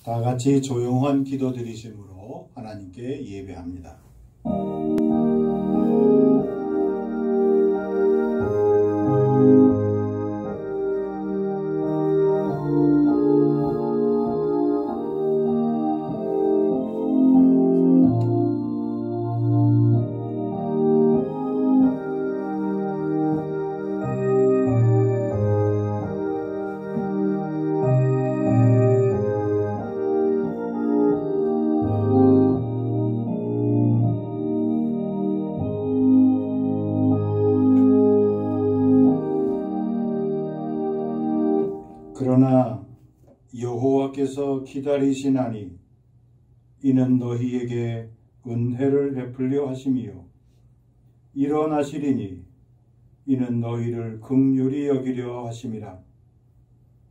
다 같이 조용한 기도 드리심으로 하나님께 예배합니다. 그러나 여호와께서 기다리시나니 이는 너희에게 은혜를 베풀려 하심이요 일어나시리니 이는 너희를 긍휼히 여기려 하심이라.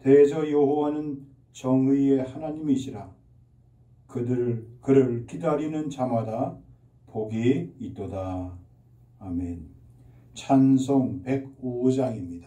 대저 여호와는 정의의 하나님이시라. 그를 기다리는 자마다 복이 있도다. 아멘. 찬송 105장입니다.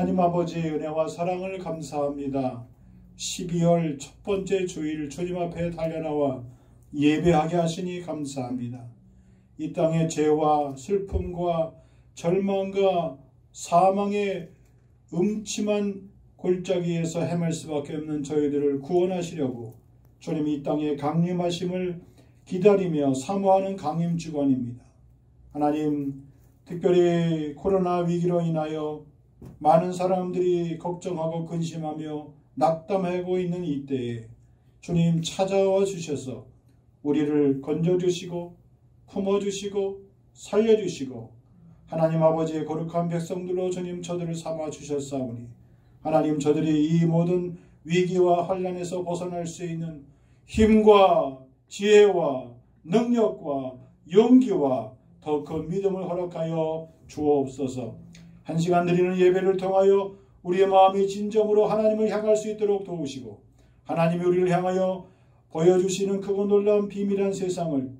하나님 아버지의 은혜와 사랑을 감사합니다. 12월 첫 번째 주일 주님 앞에 달려나와 예배하게 하시니 감사합니다. 이 땅의 죄와 슬픔과 절망과 사망의 음침한 골짜기에서 헤맬 수밖에 없는 저희들을 구원하시려고 주님 이 땅에 강림하심을 기다리며 사모하는 강림주간입니다. 하나님, 특별히 코로나 위기로 인하여 많은 사람들이 걱정하고 근심하며 낙담하고 있는 이때에 주님 찾아와 주셔서 우리를 건져주시고 품어주시고 살려주시고 하나님 아버지의 거룩한 백성들로 주님 저들을 삼아 주셨사오니 하나님 저들이 이 모든 위기와 환난에서 벗어날 수 있는 힘과 지혜와 능력과 용기와 더 큰 믿음을 허락하여 주옵소서. 한 시간 드리는 예배를 통하여 우리의 마음이 진정으로 하나님을 향할 수 있도록 도우시고 하나님이 우리를 향하여 보여주시는 크고 놀라운 비밀한 세상을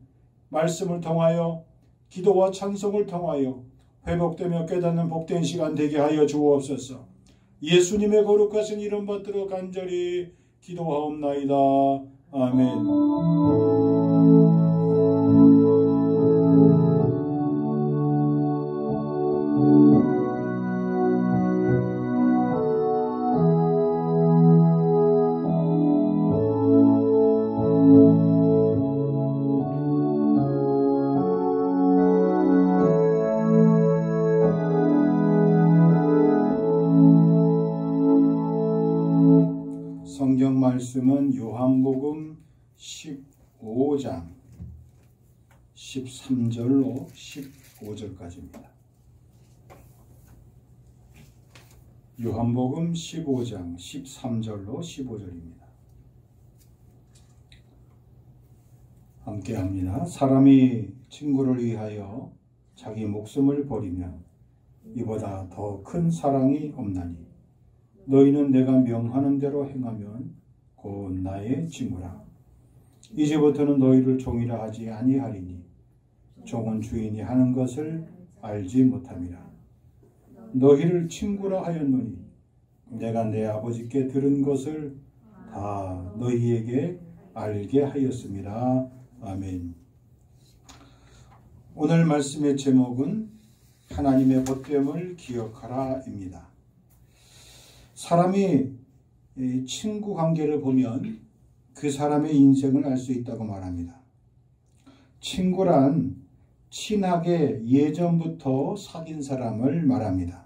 말씀을 통하여 기도와 찬송을 통하여 회복되며 깨닫는 복된 시간 되게 하여 주옵소서. 예수님의 거룩하신 이름 받들어 간절히 기도하옵나이다. 아멘. 성경 말씀은 요한복음 15장 13절로 15절까지입니다. 요한복음 15장 13절로 15절입니다. 함께 합니다. 사람이 친구를 위하여 자기 목숨을 버리면 이보다 더 큰 사랑이 없나니 너희는 내가 명하는 대로 행하면 곧 나의 친구라. 이제부터는 너희를 종이라 하지 아니하리니 종은 주인이 하는 것을 알지 못함이라. 너희를 친구라 하였노니 내가 내 아버지께 들은 것을 다 너희에게 알게 하였습니다. 아멘. 오늘 말씀의 제목은 하나님의 복됨을 기억하라입니다. 사람이 친구 관계를 보면 그 사람의 인생을 알 수 있다고 말합니다. 친구란 친하게 예전부터 사귄 사람을 말합니다.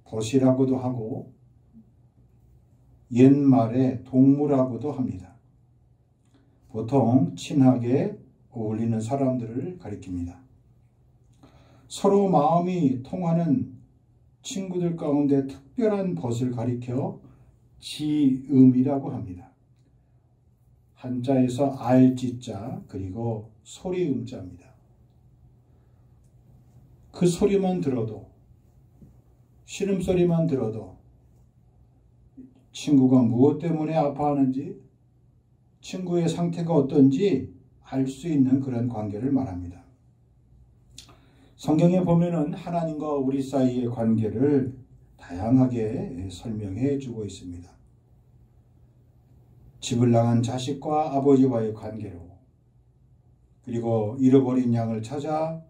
벗이라고도 하고 옛말에 동무라고도 합니다. 보통 친하게 어울리는 사람들을 가리킵니다. 서로 마음이 통하는 친구들 가운데 특별한 벗을 가리켜 지음이라고 합니다. 한자에서 알지자 그리고 소리음자입니다. 그 소리만 들어도, 신음소리만 들어도 친구가 무엇 때문에 아파하는지, 친구의 상태가 어떤지 알 수 있는 그런 관계를 말합니다. 성경에 보면은 하나님과 우리 사이의 관계를 다양하게 설명해 주고 있습니다. 집을 나간 자식과 아버지와의 관계로, 그리고 잃어버린 양을 찾아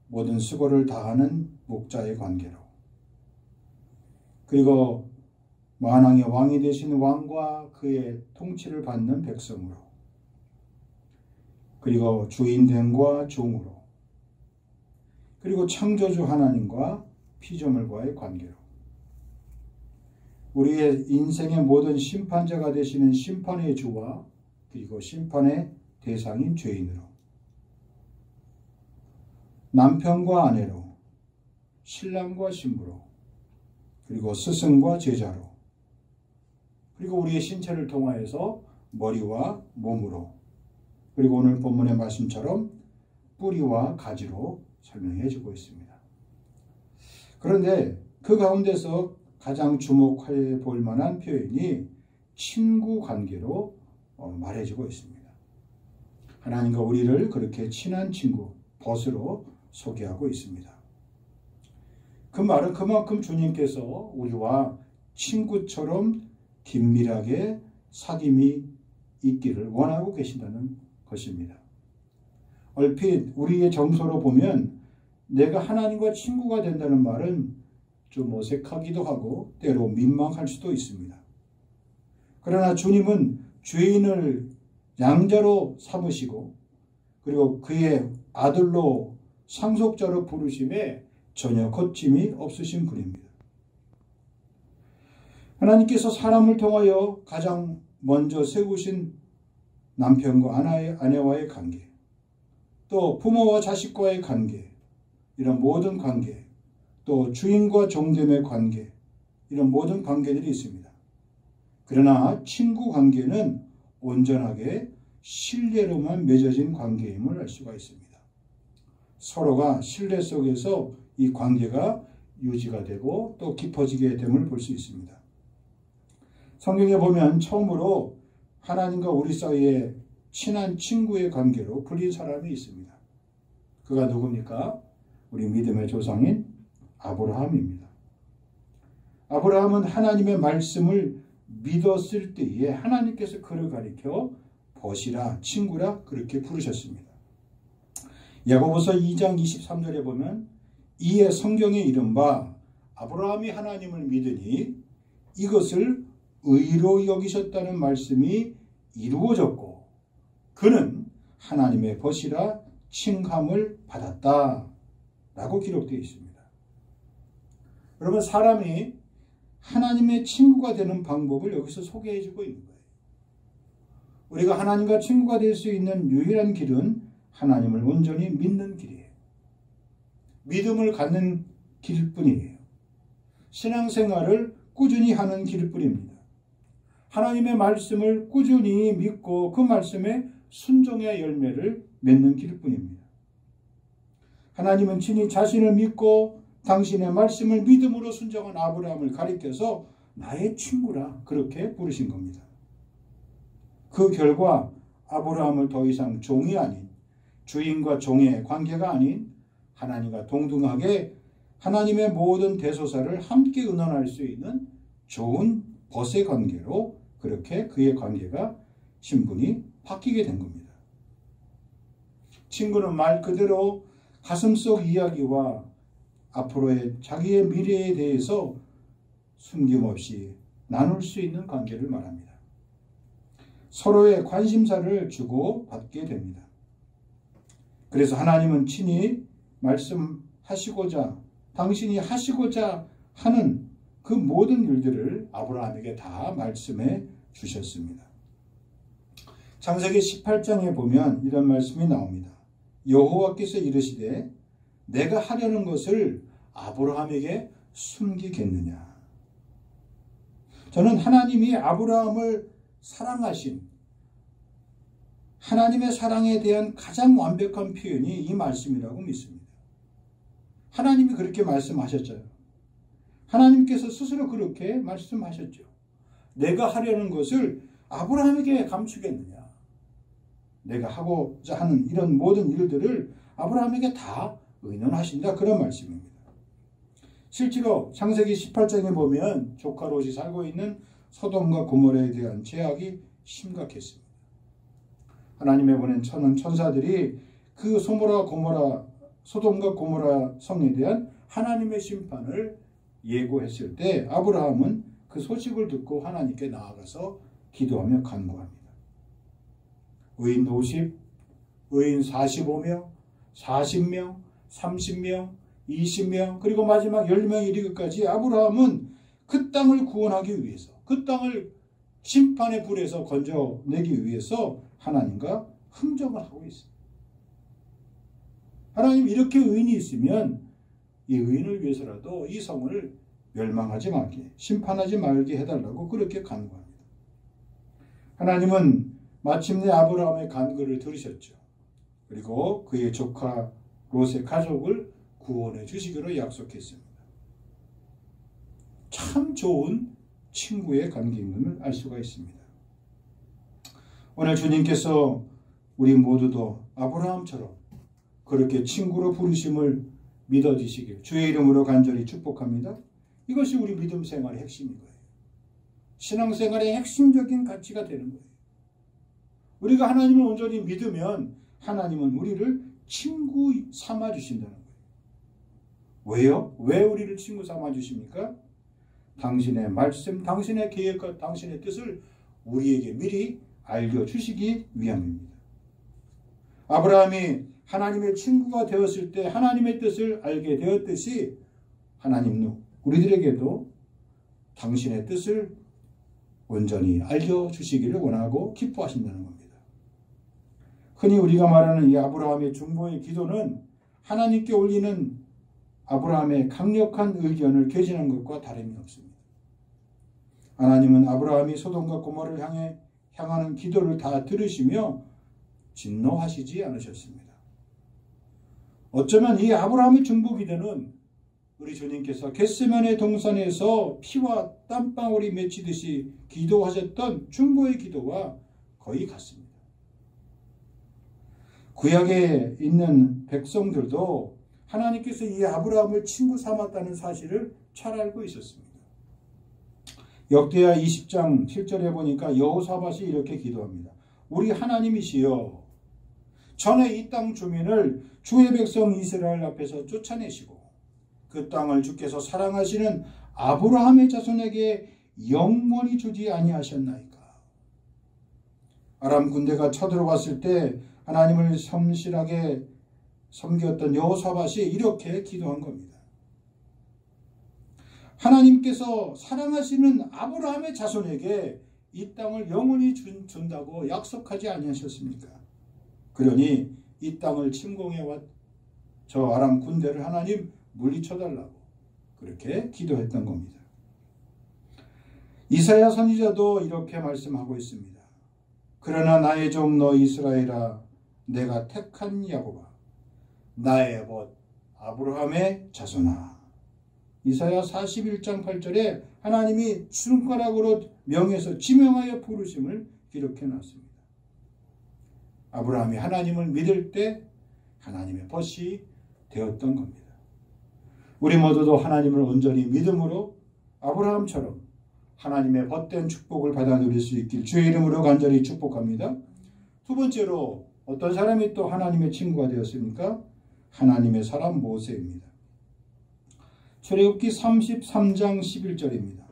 모든 수고를 다하는 목자의 관계로, 그리고 만왕의 왕이 되신 왕과 그의 통치를 받는 백성으로, 그리고 주인됨과 종으로, 그리고 창조주 하나님과 피조물과의 관계로, 우리의 인생의 모든 심판자가 되시는 심판의 주와 그리고 심판의 대상인 죄인으로, 남편과 아내로, 신랑과 신부로, 그리고 스승과 제자로, 그리고 우리의 신체를 통하여서 머리와 몸으로, 그리고 오늘 본문의 말씀처럼 뿌리와 가지로 설명해 주고 있습니다. 그런데 그 가운데서 가장 주목해 볼 만한 표현이 친구 관계로 말해주고 있습니다. 하나님과 우리를 그렇게 친한 친구, 벗으로 소개하고 있습니다. 그 말은 그만큼 주님께서 우리와 친구처럼 긴밀하게 사귐이 있기를 원하고 계신다는 것입니다. 얼핏 우리의 정서로 보면 내가 하나님과 친구가 된다는 말은 좀 어색하기도 하고 때로 민망할 수도 있습니다. 그러나 주님은 죄인을 양자로 삼으시고 그리고 그의 아들로 상속자로 부르심에 전혀 거침이 없으신 분입니다. 하나님께서 사람을 통하여 가장 먼저 세우신 남편과 아내와의 관계, 또 부모와 자식과의 관계, 이런 모든 관계, 또 주인과 종됨의 관계, 이런 모든 관계들이 있습니다. 그러나 친구 관계는 온전하게 신뢰로만 맺어진 관계임을 알 수가 있습니다. 서로가 신뢰 속에서 이 관계가 유지가 되고 또 깊어지게 됨을 볼 수 있습니다. 성경에 보면 처음으로 하나님과 우리 사이에 친한 친구의 관계로 불린 사람이 있습니다. 그가 누굽니까? 우리 믿음의 조상인 아브라함입니다. 아브라함은 하나님의 말씀을 믿었을 때에 하나님께서 그를 가리켜 벗이라, 친구라 그렇게 부르셨습니다. 야고보서 2장 23절에 보면 이에 성경에 이른바 아브라함이 하나님을 믿으니 이것을 의로 여기셨다는 말씀이 이루어졌고 그는 하나님의 벗이라 칭함을 받았다 라고 기록되어 있습니다. 여러분, 사람이 하나님의 친구가 되는 방법을 여기서 소개해 주고 있는 거예요. 우리가 하나님과 친구가 될 수 있는 유일한 길은 하나님을 온전히 믿는 길이에요. 믿음을 갖는 길뿐이에요. 신앙생활을 꾸준히 하는 길뿐입니다. 하나님의 말씀을 꾸준히 믿고 그 말씀에 순종의 열매를 맺는 길뿐입니다. 하나님은 친히 자신을 믿고 당신의 말씀을 믿음으로 순종한 아브라함을 가리켜서 나의 친구라 그렇게 부르신 겁니다. 그 결과 아브라함을 더 이상 종이 아닌 주인과 종의 관계가 아닌 하나님과 동등하게 하나님의 모든 대소사를 함께 의논할 수 있는 좋은 벗의 관계로 그렇게 그의 관계가 신분이 바뀌게 된 겁니다. 친구는 말 그대로 가슴속 이야기와 앞으로의 자기의 미래에 대해서 숨김없이 나눌 수 있는 관계를 말합니다. 서로의 관심사를 주고 받게 됩니다. 그래서 하나님은 친히 말씀하시고자 당신이 하시고자 하는 그 모든 일들을 아브라함에게 다 말씀해 주셨습니다. 창세기 18장에 보면 이런 말씀이 나옵니다. 여호와께서 이르시되 내가 하려는 것을 아브라함에게 숨기겠느냐. 저는 하나님이 아브라함을 사랑하신 하나님의 사랑에 대한 가장 완벽한 표현이 이 말씀이라고 믿습니다. 하나님이 그렇게 말씀하셨죠. 하나님께서 스스로 그렇게 말씀하셨죠. 내가 하려는 것을 아브라함에게 감추겠느냐. 내가 하고자 하는 이런 모든 일들을 아브라함에게 다 의논하신다. 그런 말씀입니다. 실제로 창세기 18장에 보면 조카 롯이 살고 있는 소돔과 고모라에 대한 죄악이 심각했습니다. 하나님의 보낸 천사들이 그 소돔과 고모라 성에 대한 하나님의 심판을 예고했을 때 아브라함은 그 소식을 듣고 하나님께 나아가서 기도하며 간구합니다. 의인 50, 의인 45명, 40명, 30명, 20명 그리고 마지막 10명이 이르기까지 아브라함은 그 땅을 구원하기 위해서 그 땅을 심판의 불에서 건져내기 위해서 하나님과 흥정을 하고 있습니다. 하나님 이렇게 의인이 있으면 이 의인을 위해서라도 이 성을 멸망하지 말게 심판하지 말게 해달라고 그렇게 간구합니다. 하나님은 마침내 아브라함의 간구를 들으셨죠. 그리고 그의 조카 롯의 가족을 구원해 주시기로 약속했습니다. 참 좋은 친구의 관계임을 알 수가 있습니다. 오늘 주님께서 우리 모두도 아브라함처럼 그렇게 친구로 부르심을 믿어지시길 주의 이름으로 간절히 축복합니다. 이것이 우리 믿음 생활의 핵심인 거예요. 신앙생활의 핵심적인 가치가 되는 거예요. 우리가 하나님을 온전히 믿으면 하나님은 우리를 친구 삼아 주신다는 거예요. 왜요? 왜 우리를 친구 삼아 주십니까? 당신의 말씀, 당신의 계획과 당신의 뜻을 우리에게 미리 알려주시기 위함입니다. 아브라함이 하나님의 친구가 되었을 때 하나님의 뜻을 알게 되었듯이 하나님도 우리들에게도 당신의 뜻을 온전히 알려주시기를 원하고 기뻐하신다는 겁니다. 흔히 우리가 말하는 이 아브라함의 중보의 기도는 하나님께 올리는 아브라함의 강력한 의견을 개진한 것과 다름이 없습니다. 하나님은 아브라함이 소돔과 고모라를 향하는 기도를 다 들으시며 진노하시지 않으셨습니다. 어쩌면 이 아브라함의 중보 기도는 우리 주님께서 겟세마네 동산에서 피와 땀방울이 맺히듯이 기도하셨던 중보의 기도와 거의 같습니다. 구약에 있는 백성들도 하나님께서 이 아브라함을 친구 삼았다는 사실을 잘 알고 있었습니다. 역대하 20장 7절에 보니까 여호사밧이 이렇게 기도합니다. 우리 하나님이시여 전에 이 땅 주민을 주의 백성 이스라엘 앞에서 쫓아내시고 그 땅을 주께서 사랑하시는 아브라함의 자손에게 영원히 주지 아니하셨나이까. 아람 군대가 쳐들어왔을 때 하나님을 성실하게 섬겼던 여호사밧이 이렇게 기도한 겁니다. 하나님께서 사랑하시는 아브라함의 자손에게 이 땅을 영원히 준다고 약속하지 아니하셨습니까? 그러니 이 땅을 침공해와 저 아람 군대를 하나님 물리쳐달라고 그렇게 기도했던 겁니다. 이사야 선지자도 이렇게 말씀하고 있습니다. 그러나 나의 종 너 이스라엘아, 내가 택한 야곱아, 나의 벗 아브라함의 자손아. 이사야 41장 8절에 하나님이 손가락으로 명해서 지명하여 부르심을 기록해 놨습니다. 아브라함이 하나님을 믿을 때 하나님의 벗이 되었던 겁니다. 우리 모두도 하나님을 온전히 믿음으로 아브라함처럼 하나님의 벗된 축복을 받아 누릴 수 있길 주의 이름으로 간절히 축복합니다. 두 번째로 어떤 사람이 또 하나님의 친구가 되었습니까? 하나님의 사람 모세입니다. 출애굽기 33장 11절입니다.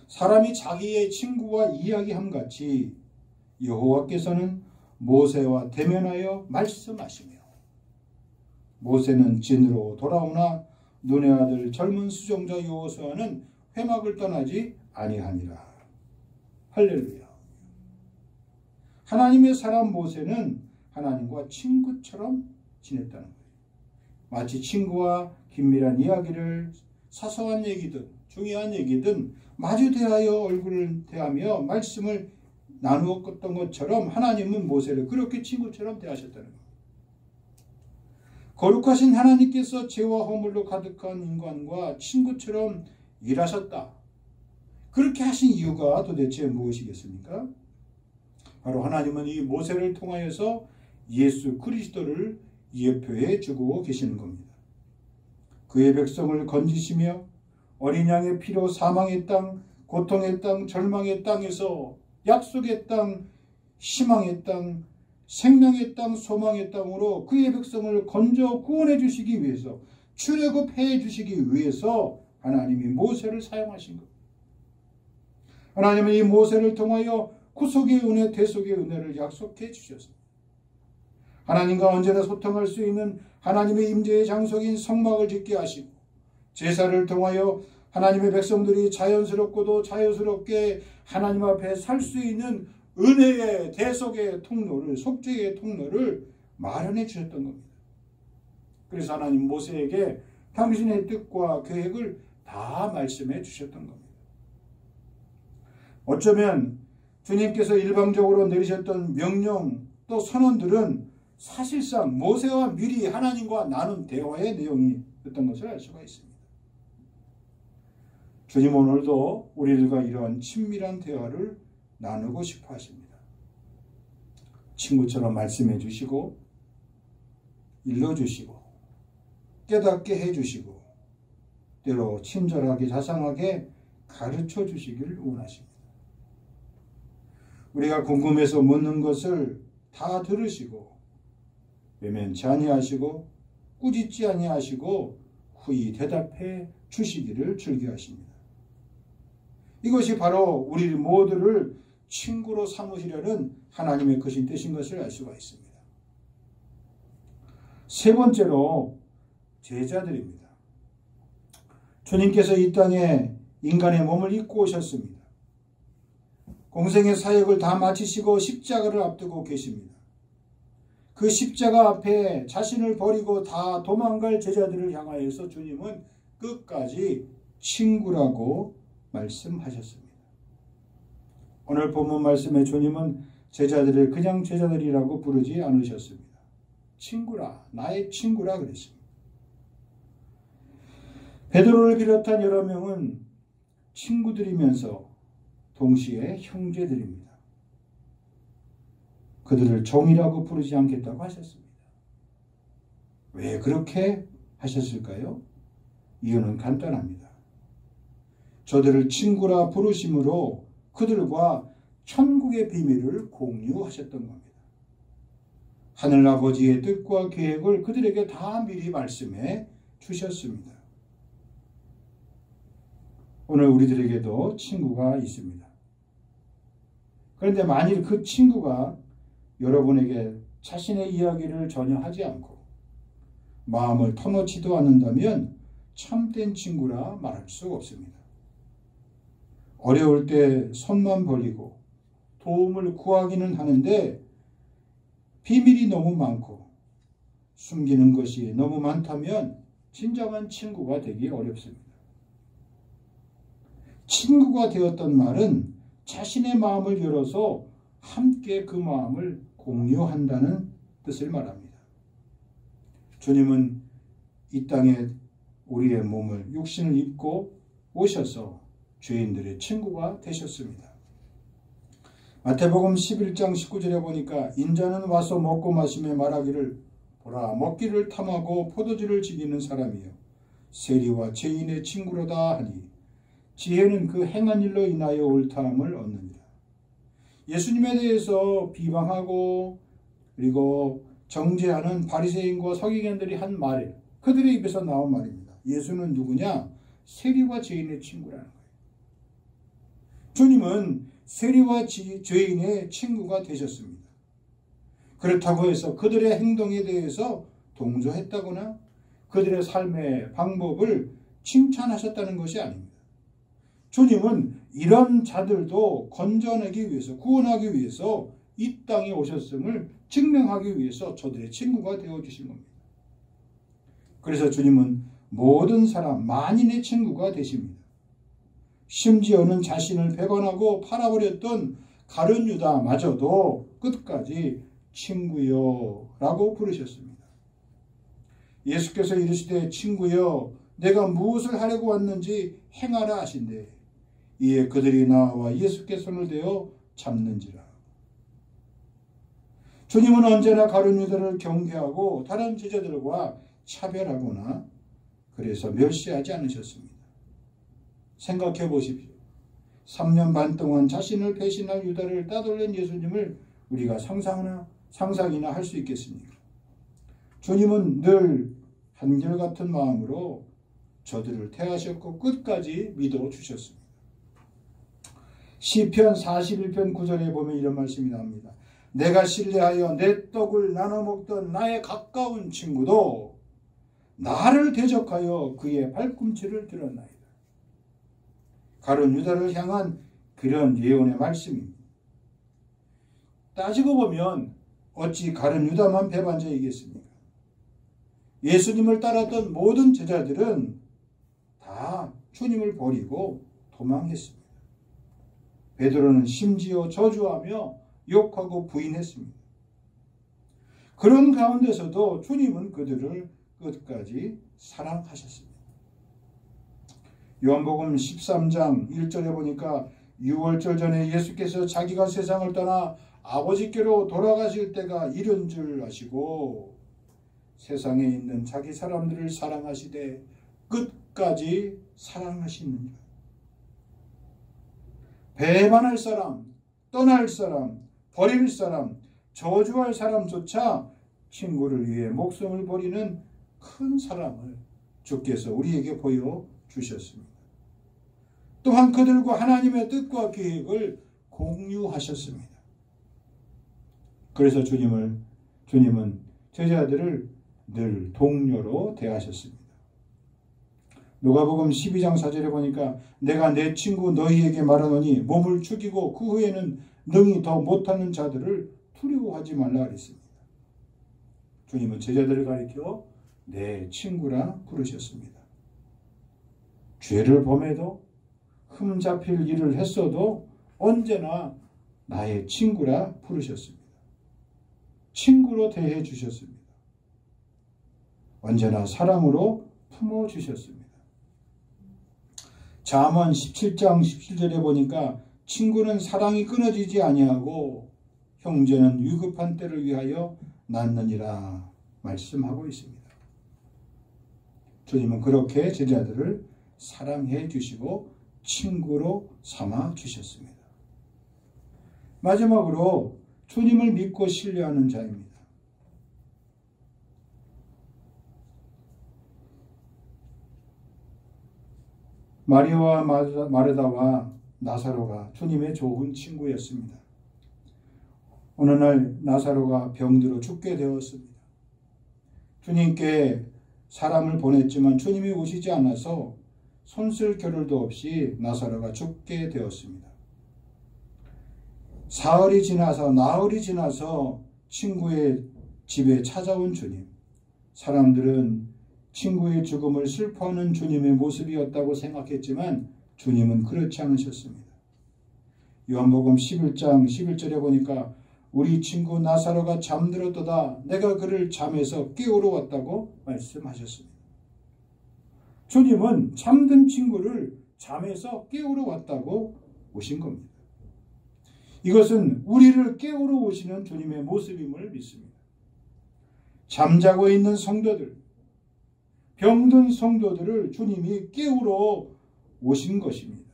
사람이 자기의 친구와 이야기함 같이 여호와께서는 모세와 대면하여 말씀하시며 모세는 진으로 돌아오나 눈의 아들 젊은 수종자 여호수아는 회막을 떠나지 아니하니라. 할렐루야. 하나님의 사람 모세는 하나님과 친구처럼 지냈다는 거예요. 마치 친구와 긴밀한 이야기를 사소한 얘기든 중요한 얘기든 마주 대하여 얼굴을 대하며 말씀을 나누었던 것처럼 하나님은 모세를 그렇게 친구처럼 대하셨다는 겁니다. 거룩하신 하나님께서 죄와 허물로 가득한 인간과 친구처럼 일하셨다. 그렇게 하신 이유가 도대체 무엇이겠습니까? 바로 하나님은 이 모세를 통하여서 예수 그리스도를 예표해 주고 계시는 겁니다. 그의 백성을 건지시며 어린 양의 피로 사망의 땅, 고통의 땅, 절망의 땅에서 약속의 땅, 희망의 땅, 생명의 땅, 소망의 땅으로 그의 백성을 건져 구원해 주시기 위해서, 출애굽해 주시기 위해서 하나님이 모세를 사용하신 겁니다. 하나님은 이 모세를 통하여 구속의 은혜, 대속의 은혜를 약속해 주셨습니다. 하나님과 언제나 소통할 수 있는 하나님의 임재의 장소인 성막을 짓게 하시고 제사를 통하여 하나님의 백성들이 자연스럽고도 자유스럽게 하나님 앞에 살 수 있는 은혜의 대속의 통로를, 속죄의 통로를 마련해 주셨던 겁니다. 그래서 하나님 모세에게 당신의 뜻과 계획을 다 말씀해 주셨던 겁니다. 어쩌면 주님께서 일방적으로 내리셨던 명령 또 선언들은 사실상 모세와 미리 하나님과 나눈 대화의 내용이었던 것을 알 수가 있습니다. 주님 오늘도 우리들과 이러한 친밀한 대화를 나누고 싶어 하십니다. 친구처럼 말씀해 주시고 일러주시고 깨닫게 해주시고 때로 친절하게 자상하게 가르쳐 주시기를 원하십니다. 우리가 궁금해서 묻는 것을 다 들으시고 외면치 아니하시고 꾸짖지 아니하시고 후히 대답해 주시기를 즐겨하십니다. 이것이 바로 우리 모두를 친구로 삼으시려는 하나님의 크신 뜻인 것을 알 수가 있습니다. 세 번째로 제자들입니다. 주님께서 이 땅에 인간의 몸을 입고 오셨습니다. 공생의 사역을 다 마치시고 십자가를 앞두고 계십니다. 그 십자가 앞에 자신을 버리고 다 도망갈 제자들을 향하여서 주님은 끝까지 친구라고 말씀하셨습니다. 오늘 본문 말씀에 주님은 제자들을 그냥 제자들이라고 부르지 않으셨습니다. 친구라, 나의 친구라 그랬습니다. 베드로를 비롯한 여러 명은 친구들이면서 동시에 형제들입니다. 그들을 종이라고 부르지 않겠다고 하셨습니다. 왜 그렇게 하셨을까요? 이유는 간단합니다. 저들을 친구라 부르심으로 그들과 천국의 비밀을 공유하셨던 겁니다. 하늘아버지의 뜻과 계획을 그들에게 다 미리 말씀해 주셨습니다. 오늘 우리들에게도 친구가 있습니다. 그런데 만일 그 친구가 여러분에게 자신의 이야기를 전혀 하지 않고 마음을 터놓지도 않는다면 참된 친구라 말할 수 없습니다. 어려울 때 손만 벌리고 도움을 구하기는 하는데 비밀이 너무 많고 숨기는 것이 너무 많다면 진정한 친구가 되기 어렵습니다. 친구가 되었던 말은 자신의 마음을 열어서 함께 그 마음을 공유한다는 뜻을 말합니다. 주님은 이 땅에 우리의 몸을 육신을 입고 오셔서 죄인들의 친구가 되셨습니다. 마태복음 11장 19절에 보니까 인자는 와서 먹고 마시며 말하기를 보라 먹기를 탐하고 포도주를 즐기는 사람이요 세리와 죄인의 친구로다 하니 지혜는 그 행한 일로 인하여 옳다함을 얻느니라. 예수님에 대해서 비방하고 그리고 정죄하는 바리새인과 서기관들이 한 말, 그들의 입에서 나온 말입니다. 예수는 누구냐? 세리와 죄인의 친구라는 거예요. 주님은 세리와 죄인의 친구가 되셨습니다. 그렇다고 해서 그들의 행동에 대해서 동조했다거나 그들의 삶의 방법을 칭찬하셨다는 것이 아닙니다. 주님은 이런 자들도 건져내기 위해서, 구원하기 위해서 이 땅에 오셨음을 증명하기 위해서 저들의 친구가 되어주신 겁니다. 그래서 주님은 모든 사람, 만인의 친구가 되십니다. 심지어는 자신을 배반하고 팔아버렸던 가룟 유다마저도 끝까지 친구여 라고 부르셨습니다. 예수께서 이르시되 친구여 내가 무엇을 하려고 왔는지 행하라 하신대 이에 그들이 나와 예수께 손을 대어 잡는지라. 주님은 언제나 가룟 유다를 경계하고 다른 제자들과 차별하거나 그래서 멸시하지 않으셨습니다. 생각해 보십시오. 3년 반 동안 자신을 배신할 유다를 따돌린 예수님을 우리가 상상이나 할 수 있겠습니까? 주님은 늘 한결같은 마음으로 저들을 대하셨고 끝까지 믿어주셨습니다. 시편 41편 9절에 보면 이런 말씀이 나옵니다. 내가 신뢰하여 내 떡을 나눠 먹던 나의 가까운 친구도 나를 대적하여 그의 발꿈치를 들었나이다. 가룟 유다를 향한 그런 예언의 말씀입니다. 따지고 보면 어찌 가룟 유다만 배반자이겠습니까? 예수님을 따랐던 모든 제자들은 다 주님을 버리고 도망했습니다. 베드로는 심지어 저주하며 욕하고 부인했습니다. 그런 가운데서도 주님은 그들을 끝까지 사랑하셨습니다. 요한복음 13장 1절에 보니까 6월절 전에 예수께서 자기가 세상을 떠나 아버지께로 돌아가실 때가 이른 줄 아시고 세상에 있는 자기 사람들을 사랑하시되 끝까지 사랑하시느니라. 배반할 사람, 떠날 사람, 버릴 사람, 저주할 사람조차 친구를 위해 목숨을 버리는 큰 사랑을 주께서 우리에게 보여주셨습니다. 또한 그들과 하나님의 뜻과 계획을 공유하셨습니다. 그래서 주님은 제자들을 늘 동료로 대하셨습니다. 누가복음 12장 4절에 보니까 내가 내 친구 너희에게 말하노니 몸을 죽이고 그 후에는 능히 더 못하는 자들을 두려워하지 말라 그랬습니다. 주님은 제자들을 가리켜 내 친구라 부르셨습니다. 죄를 범해도 흠잡힐 일을 했어도 언제나 나의 친구라 부르셨습니다. 친구로 대해 주셨습니다. 언제나 사랑으로 품어주셨습니다. 잠언 17장 17절에 보니까 친구는 사랑이 끊어지지 아니하고 형제는 위급한 때를 위하여 낳느니라 말씀하고 있습니다. 주님은 그렇게 제자들을 사랑해 주시고 친구로 삼아 주셨습니다. 마지막으로 주님을 믿고 신뢰하는 자입니다. 마리아와 마르다와 나사로가 주님의 좋은 친구였습니다. 어느 날 나사로가 병들어 죽게 되었습니다. 주님께 사람을 보냈지만 주님이 오시지 않아서 손쓸 겨를도 없이 나사로가 죽게 되었습니다. 사흘이 지나서 나흘이 지나서 친구의 집에 찾아온 주님. 사람들은 친구의 죽음을 슬퍼하는 주님의 모습이었다고 생각했지만 주님은 그렇지 않으셨습니다. 요한복음 11장 11절에 보니까 우리 친구 나사로가 잠들었도다 내가 그를 잠에서 깨우러 왔다고 말씀하셨습니다. 주님은 잠든 친구를 잠에서 깨우러 왔다고 오신 겁니다. 이것은 우리를 깨우러 오시는 주님의 모습임을 믿습니다. 잠자고 있는 성도들, 병든 성도들을 주님이 깨우러 오신 것입니다.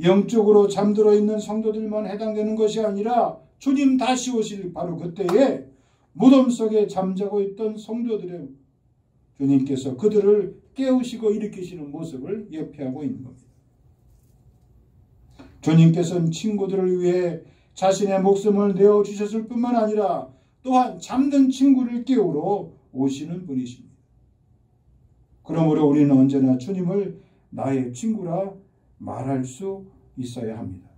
영적으로 잠들어 있는 성도들만 해당되는 것이 아니라 주님 다시 오실 바로 그때에 무덤 속에 잠자고 있던 성도들의 주님께서 그들을 깨우시고 일으키시는 모습을 예표하고 있는 겁니다. 주님께서는 친구들을 위해 자신의 목숨을 내어주셨을 뿐만 아니라 또한 잠든 친구를 깨우러 오시는 분이십니다. 그러므로 우리는 언제나 주님을 나의 친구라 말할 수 있어야 합니다.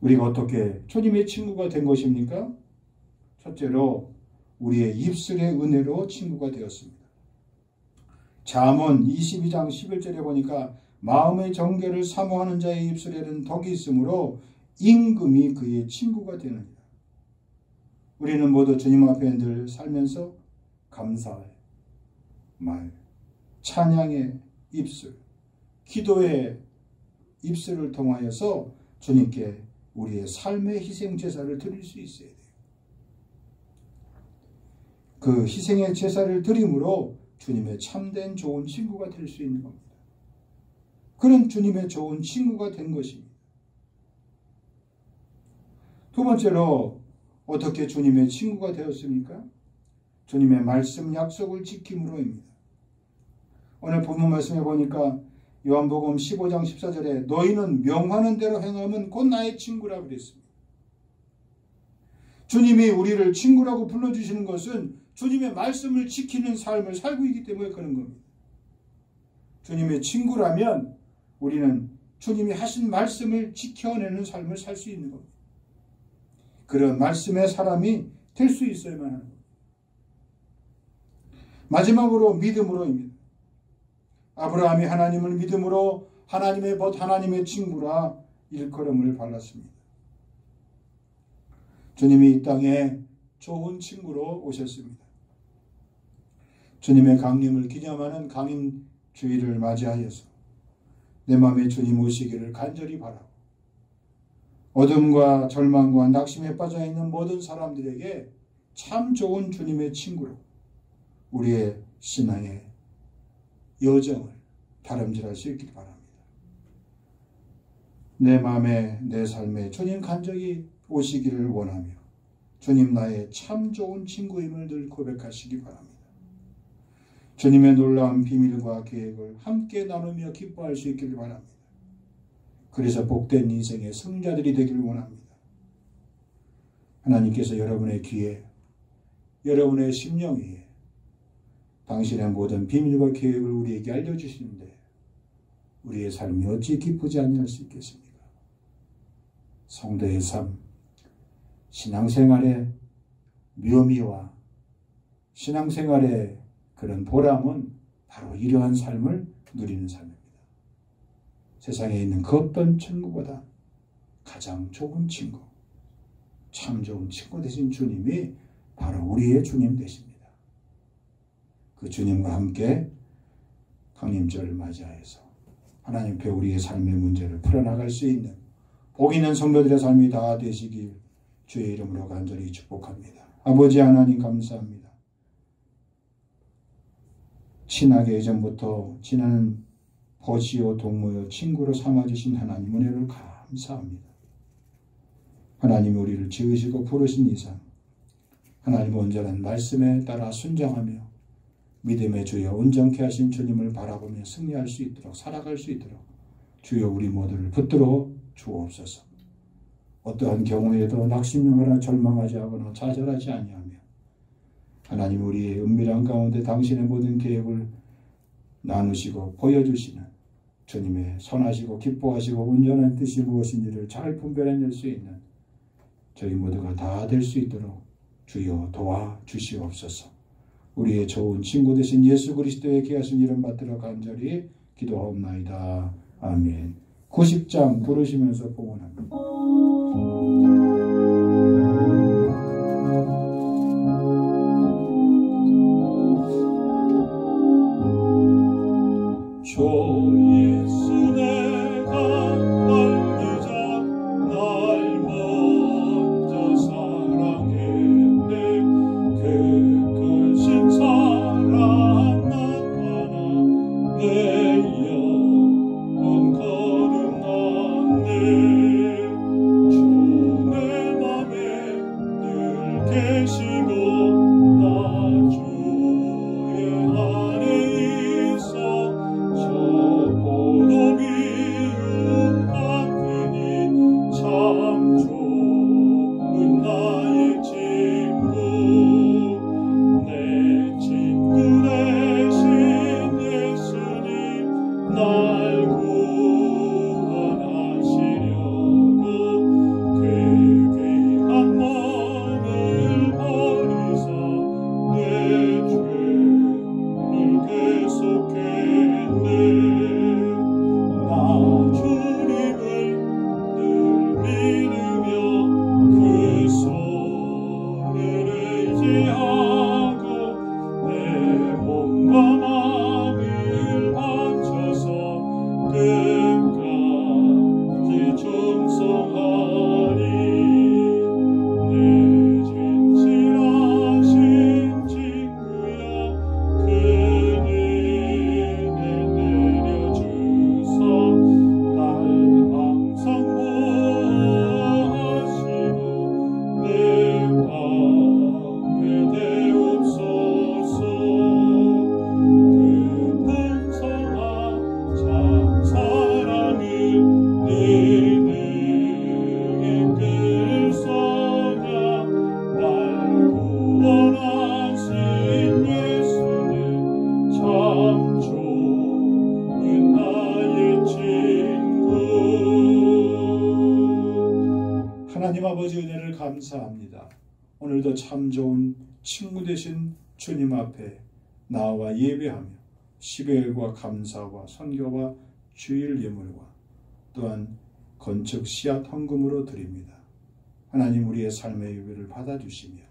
우리가 어떻게 주님의 친구가 된 것입니까? 첫째로 우리의 입술의 은혜로 친구가 되었습니다. 잠언 22장 11절에 보니까 마음의 정결을 사모하는 자의 입술에는 덕이 있으므로 임금이 그의 친구가 되느니라. 우리는 모두 주님 앞에 늘 살면서 감사의 말, 찬양의 입술, 기도의 입술을 통하여서 주님께 우리의 삶의 희생 제사를 드릴 수 있어야 돼요. 그 희생의 제사를 드림으로 주님의 참된 좋은 친구가 될 수 있는 겁니다. 그런 주님의 좋은 친구가 된 것입니다. 두 번째로 어떻게 주님의 친구가 되었습니까? 주님의 말씀 약속을 지킴으로입니다. 오늘 본문 말씀에 보니까 요한복음 15장 14절에 너희는 명하는 대로 행하면 곧 나의 친구라 그랬습니다. 주님이 우리를 친구라고 불러주시는 것은 주님의 말씀을 지키는 삶을 살고 있기 때문에 그런 겁니다. 주님의 친구라면 우리는 주님이 하신 말씀을 지켜내는 삶을 살 수 있는 겁니다. 그런 말씀의 사람이 될 수 있어야만 하는 겁니다. 마지막으로 믿음으로입니다. 아브라함이 하나님을 믿음으로 하나님의 벗 하나님의 친구라 일컬음을 받았습니다. 주님이 이 땅에 좋은 친구로 오셨습니다. 주님의 강림을 기념하는 강림 주일을 맞이하여서 내 마음에 주님 오시기를 간절히 바라고 어둠과 절망과 낙심에 빠져있는 모든 사람들에게 참 좋은 주님의 친구로 우리의 신앙의 여정을 다름질할 수 있길 바랍니다. 내 마음에 내 삶에 주님 간절히 오시기를 원하며 주님 나의 참 좋은 친구임을 늘 고백하시기 바랍니다. 주님의 놀라운 비밀과 계획을 함께 나누며 기뻐할 수 있기를 바랍니다. 그래서 복된 인생의 승자들이 되기를 원합니다. 하나님께서 여러분의 귀에 여러분의 심령 위에 당신의 모든 비밀과 계획을 우리에게 알려주시는데 우리의 삶이 어찌 기쁘지 아니할 수 있겠습니까? 성도의 삶, 신앙생활의 묘미와 신앙생활의 그런 보람은 바로 이러한 삶을 누리는 삶입니다. 세상에 있는 그 어떤 친구보다 가장 좋은 친구, 참 좋은 친구 되신 주님이 바로 우리의 주님 되십니다. 그 주님과 함께 강림절을 맞이하여서 하나님 앞에 우리의 삶의 문제를 풀어나갈 수 있는 복 있는 성도들의 삶이 다 되시길 주의 이름으로 간절히 축복합니다. 아버지 하나님 감사합니다. 친하게 예전부터 지나는 벗이요 동무요 친구로 삼아주신 하나님 은혜를 감사합니다. 하나님이 우리를 지으시고 부르신 이상 하나님의 온전한 말씀에 따라 순종하며 믿음의 주여 온전케 하신 주님을 바라보며 승리할 수 있도록 살아갈 수 있도록 주여 우리 모두를 붙들어 주옵소서. 어떠한 경우에도 낙심하거나 절망하지 않거나 좌절하지 아니하며 하나님 우리의 은밀한 가운데 당신의 모든 계획을 나누시고 보여주시는 주님의 선하시고 기뻐하시고 온전한 뜻이 무엇인지를 잘 분별해낼 수 있는 저희 모두가 다 될 수 있도록 주여 도와주시옵소서. 우리의 좋은 친구 되신 예수 그리스도의 귀하신 이름 받들어 간절히 기도하옵나이다. 아멘. 90장 부르시면서 봉헌합니다. 주 예수 내가 알기자 날 먼저 사랑했네. 그 크신 사랑 나타나 내 영혼 거듭났네. 주 내 맘에 늘 계시고 나 주의 안에 있어 포도비유 같으니 참 좋은 나의 친구. 내 친구 되신 예수님 날 구원하시려고 그 귀한 몸을 버리사 내 죄를 계속했네. 하나님 아버지 은혜를 감사합니다. 오늘도 참 좋은 친구 되신 주님 앞에 나와 예배하며 12일과 감사와 선교와 주일 예물과 또한 건축 씨앗 헌금으로 드립니다. 하나님 우리의 삶의 예배를 받아주시며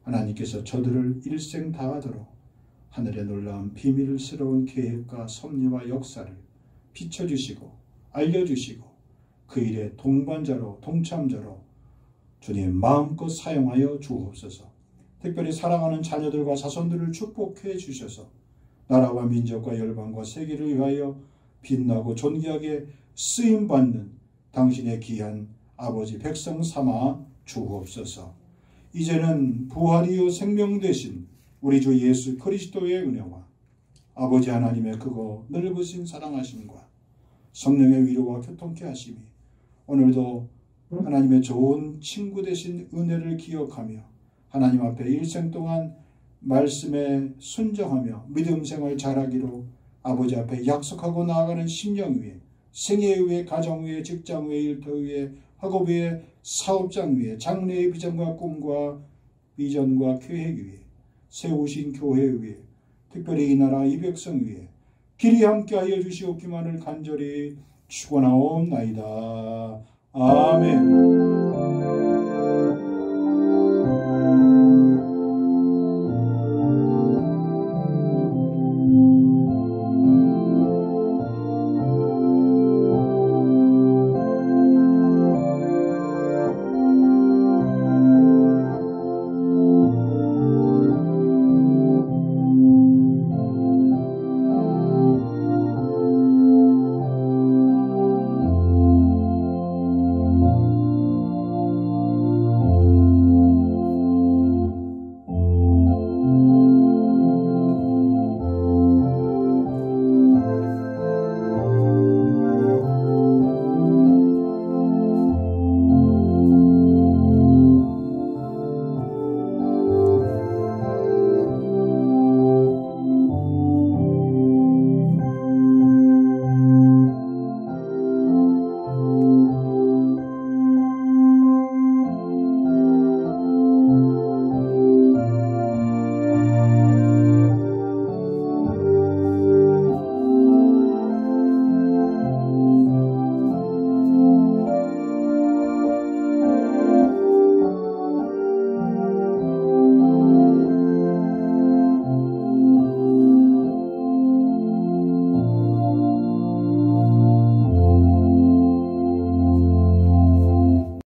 하나님께서 저들을 일생 다하도록 하늘의 놀라운 비밀스러운 계획과 섭리와 역사를 비춰주시고 알려주시고 그 일에 동반자로 동참자로 주님 마음껏 사용하여 주옵소서. 특별히 사랑하는 자녀들과 자손들을 축복해 주셔서 나라와 민족과 열방과 세계를 위하여 빛나고 존귀하게 쓰임받는 당신의 귀한 아버지 백성 삼아 주옵소서. 이제는 부활이요 생명 되신 우리 주 예수 그리스도의 은혜와 아버지 하나님의 크고 넓으신 사랑하심과 성령의 위로와 교통케 하심이 오늘도 하나님의 좋은 친구 되신 은혜를 기억하며 하나님 앞에 일생 동안 말씀에 순종하며 믿음 생활 잘하기로 아버지 앞에 약속하고 나아가는 심령 위에 생애 위에 가정 위에 직장 위에 일터 위에 학업 위에 사업장 위에 장래의 비전과 꿈과 비전과 계획 위에 세우신 교회 위에 특별히 이 나라 이 백성 위에 길이 함께하여 주시옵기만을 간절히 축원하옵나이다. 아멘.